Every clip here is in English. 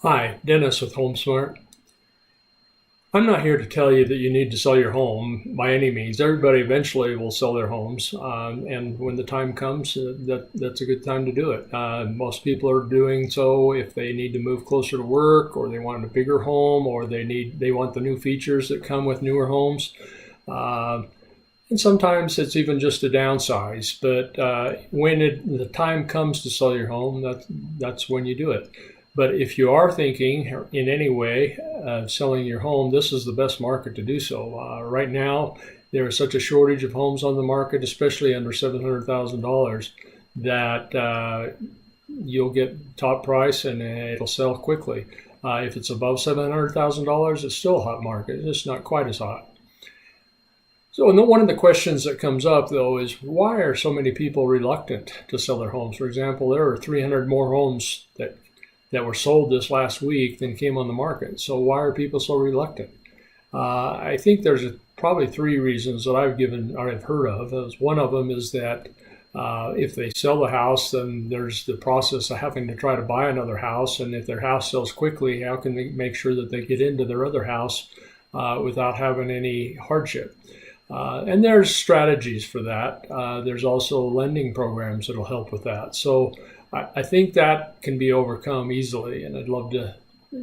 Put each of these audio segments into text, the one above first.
Hi, Dennis with HomeSmart. I'm not here to tell you that you need to sell your home by any means. Everybody eventually will sell their homes, and when the time comes, that's a good time to do it. Most people are doing so if they need to move closer to work, or they want a bigger home, or they want the new features that come with newer homes. Uh, and sometimes it's even just a downsize. But when the time comes to sell your home, that's when you do it. But if you are thinking in any way of selling your home, this is the best market to do so. Right now, there is such a shortage of homes on the market, especially under $700,000, that you'll get top price and it'll sell quickly. If it's above $700,000, it's still a hot market. It's just not quite as hot. So one of the questions that comes up, though, is why are so many people reluctant to sell their homes? For example, there are 300 more homes that were sold this last week than came on the market. So why are people so reluctant? I think there's probably three reasons that I've heard of. One of them is that if they sell the house, then there's the process of having to try to buy another house. And if their house sells quickly, how can they make sure that they get into their other house without having any hardship? And there's strategies for that. There's also lending programs that'll help with that. So I think that can be overcome easily, and I'd love to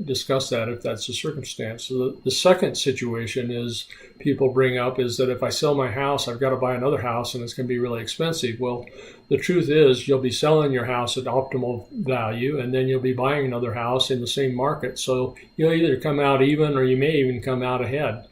discuss that if that's the circumstance. So the second situation is people bring up is that if I sell my house, I've got to buy another house, and it's going to be really expensive. Well, the truth is you'll be selling your house at optimal value, and then you'll be buying another house in the same market. So you'll either come out even, or you may even come out ahead.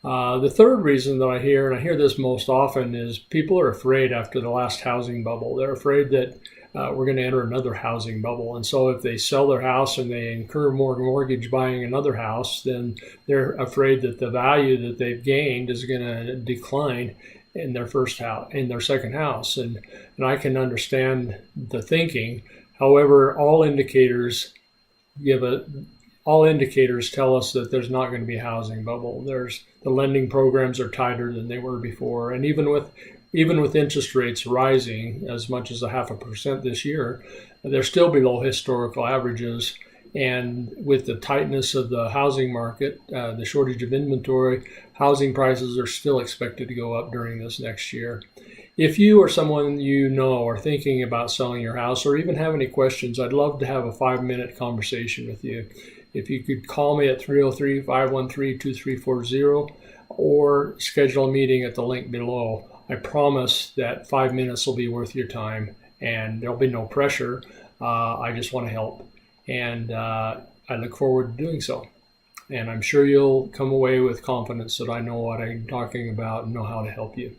The third reason that I hear, and I hear this most often, is people are afraid after the last housing bubble. They're afraid that we're going to enter another housing bubble. And so if they sell their house and they incur more mortgage buying another house, then they're afraid that the value that they've gained is going to decline in their first house, in their second house. And I can understand the thinking. However, all indicators tell us that there's not going to be a housing bubble. The lending programs are tighter than they were before, and even with interest rates rising as much as 0.5% this year, they're still below historical averages. And with the tightness of the housing market, the shortage of inventory, housing prices are still expected to go up during this next year. If you or someone you know are thinking about selling your house or even have any questions, I'd love to have a 5-minute conversation with you. If you could call me at 303-513-2340 or schedule a meeting at the link below. I promise that 5 minutes will be worth your time, and there'll be no pressure. I just want to help, and I look forward to doing so. And I'm sure you'll come away with confidence that I know what I'm talking about and know how to help you.